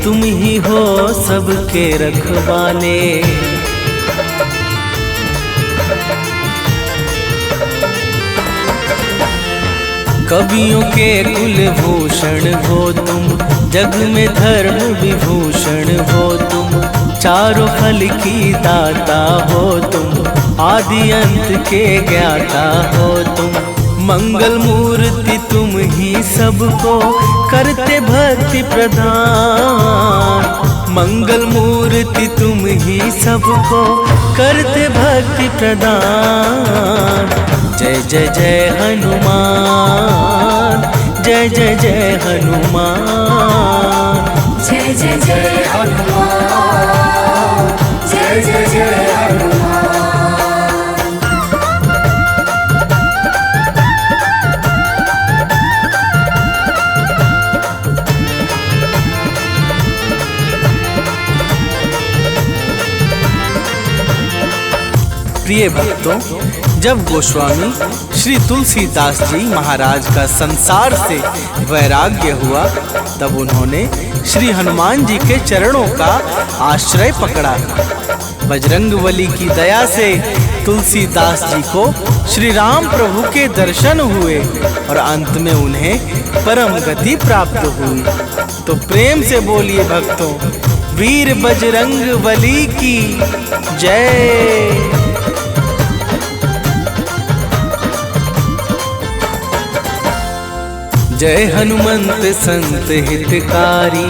तुम ही हो सबके रखवाले। कवियों के कुलभूषण हो तुम, जग में धर्म विभूषण हो तुम, चारों फल की दाता हो तुम, आदि अंत के ज्ञाता हो तुम। मंगल मूर्ति तुम ही सबको करते भक्ति प्रदान। मंगल मूर्ति तुम ही सबको करते भक्ति प्रदान। जय जय जय हनुमान, जय जय जय हनुमान, जय जय जय हनुमान, जय जय जय हनुमान। प्रिय भक्तों, जब गोस्वामी श्री तुलसीदास जी महाराज का संसार से वैराग्य हुआ, तब उन्होंने श्री हनुमान जी के चरणों का आश्रय पकड़ा। बजरंगबली की दया से तुलसीदास जी को श्री राम प्रभु के दर्शन हुए और अंत में उन्हें परम गति प्राप्त हुई। तो प्रेम से बोलिए भक्तों, वीर बजरंगबली की जय। जय हनुमंत संत हितकारी,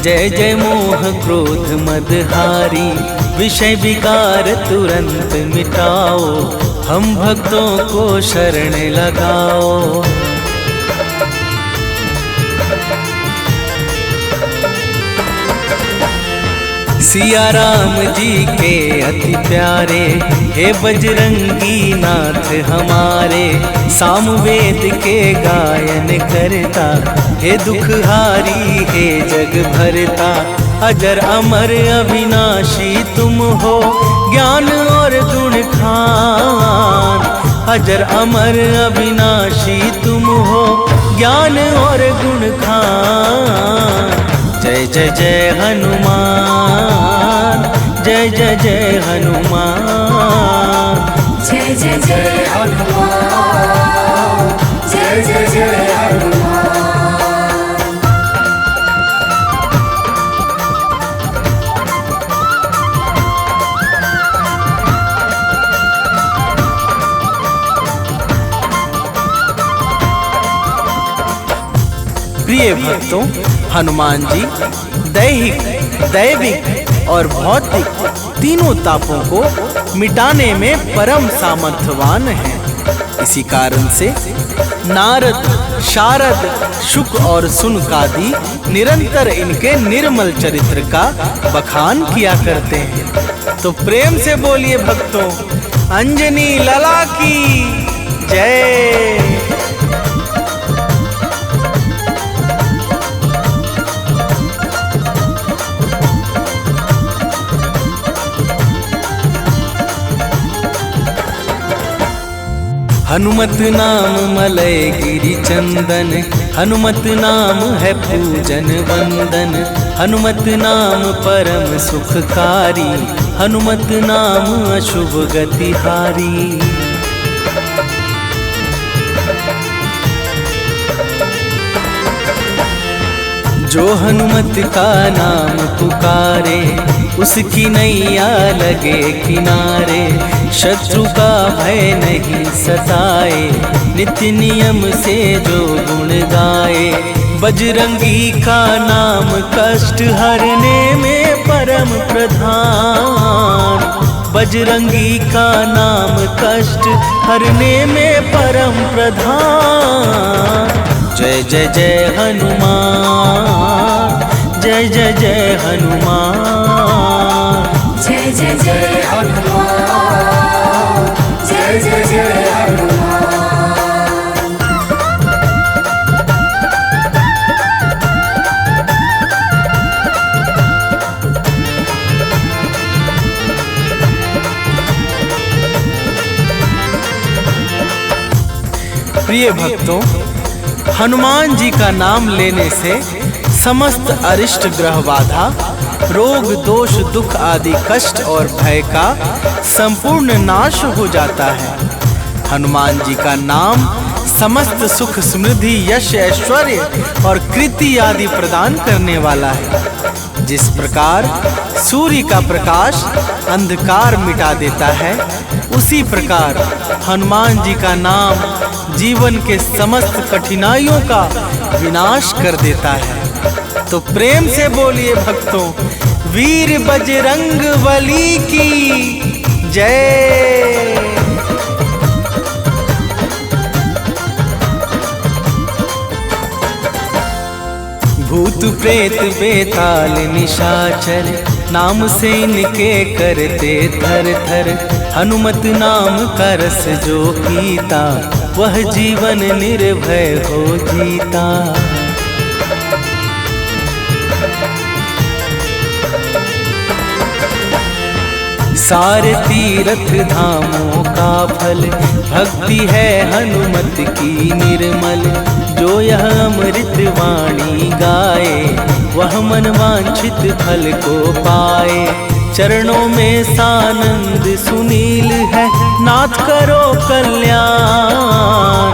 जय जय मोह क्रोध मदहारी। विषय विकार तुरंत मिटाओ, हम भक्तों को शरण लगाओ। सिया राम जी के अति प्यारे, हे बजरंगी नाथ हमारे। सामवेद के गायन करता, हे दुखहारी हे जग भरता। अजर अमर अविनाशी तुम हो, ज्ञान और गुण खान। अजर अमर अविनाशी तुम हो, ज्ञान और गुण खान। जय जय जय हनुमान, जय जय जय हनुमान, जय जय जय हनुमान, जय जय जय हनुमान। प्रिय भक्तों, हनुमान जी दैहिक, दैविक और भौतिक तीनों तापों को मिटाने में परम सामर्थ्यवान हैं। इसी कारण से नारद, शारद, शुक और सुनकादि निरंतर इनके निर्मल चरित्र का बखान किया करते हैं। तो प्रेम से बोलिए भक्तों, अंजनी लला की जय। हनुमत नाम मलय गिरि चंदन, हनुमत नाम है पूजन वंदन। हनुमत नाम परम सुखकारी, हनुमत नाम अशुभ गतिहारी। जो हनुमत का नाम पुकारे, उसकी नैया लगे किनारे। शत्रु का भय नहीं सताए, नित्य नियम से जो गुण गाए। बजरंगी का नाम कष्ट हरने में परम प्रधान। बजरंगी का नाम कष्ट हरने में परम प्रधान। जय जय जय हनुमान, जय जय जय हनुमान, जय जय जय हनुमान, जय जय जय हनुमान। प्रिय भक्तों, हनुमान जी का नाम लेने से समस्त अरिष्ट ग्रह बाधा, रोग दोष दुख आदि कष्ट और भय का संपूर्ण नाश हो जाता है। हनुमान जी का नाम समस्त सुख समृद्धि यश ऐश्वर्य और कृति आदि प्रदान करने वाला है। जिस प्रकार सूर्य का प्रकाश अंधकार मिटा देता है, उसी प्रकार हनुमान जी का नाम जीवन के समस्त कठिनाइयों का विनाश कर देता है। तो प्रेम से बोलिए भक्तों, वीर बजरंग बली की जय। भूत प्रेत बेताल निशाचर नाम से इनके करते थर थर। हनुमत नाम का रस जो पीता वह जीवन निर्भय हो जीता। सारे तीर्थ धामों का फल भक्ति है हनुमत की निर्मल। जो यह अमृत वाणी गाए वह मन वांछित फल को पाए। चरणों में सानंद सुनील है नाथ करो कल्याण।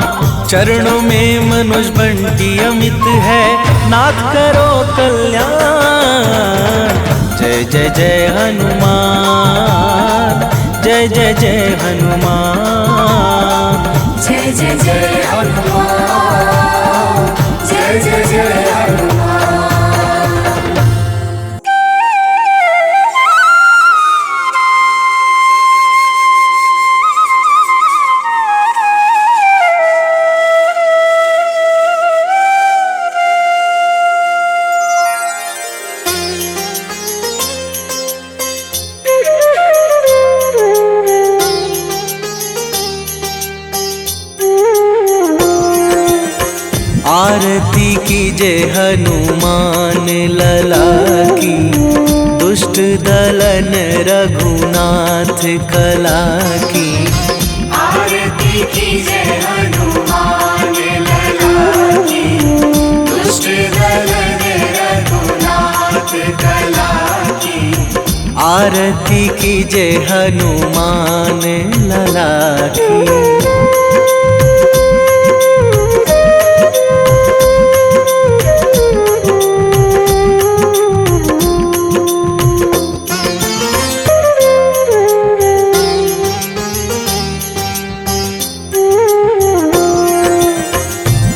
चरणों में मनुज बंटी अमित है नाथ करो कल्याण। जय जय जय हनुमान, जय जय जय हनुमान, जय जय जय हनुमान, जय जय जय हनुमान। आरती कीजे हनुमान लला की। दुष्ट दलन रघुनाथ कला की। आरती कीजे हनुमान लला की। दुष्ट दलन रघुनाथ कला की। आरती कीजे हनुमान लला की।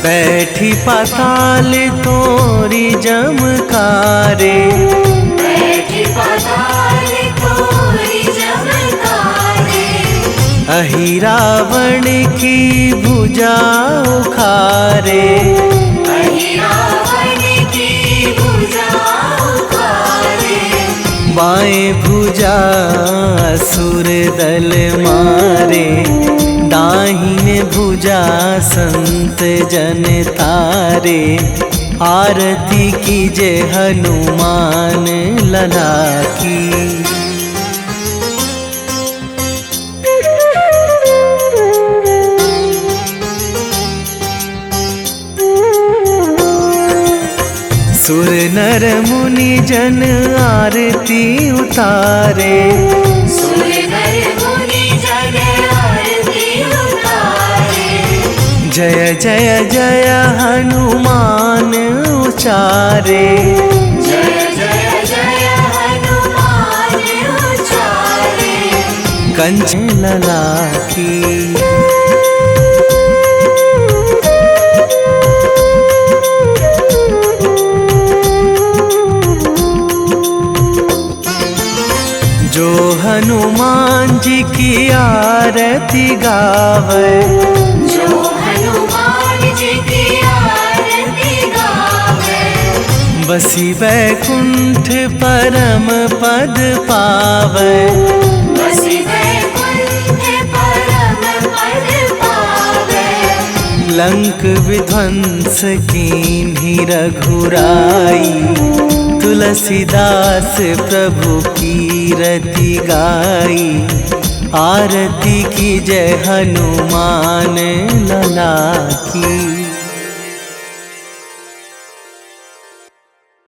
बैठी पाताल तोरी जमकारे। बैठी पाताल तोरी जमकारे। अहि रावण की भुजा उखारे। अहि रावण की भुजा उखारे। बाएं भुजा असुर दल मारे। दाहिने भुजा संत जन तारे। आरती कीजे हनुमान लला की। सुर नर मुनि जन आरती उतारे। सुर नर मुनि जन आरती उतारे। जय जय जय हनुमान उचारे। जय जय जय हनुमान उचारे। कंच लला की। जो हनुमान जी की आरती गावे। जो हनुमान जी की आरती गावे। बसी वैकुंठ परम पद पावे। बसी वैकुंठ परम पद पावे। लंक विध्वंस कीन्ही रघुराई। तुलसीदास प्रभु कीरति गाई। आरती कीजे हनुमान लला की।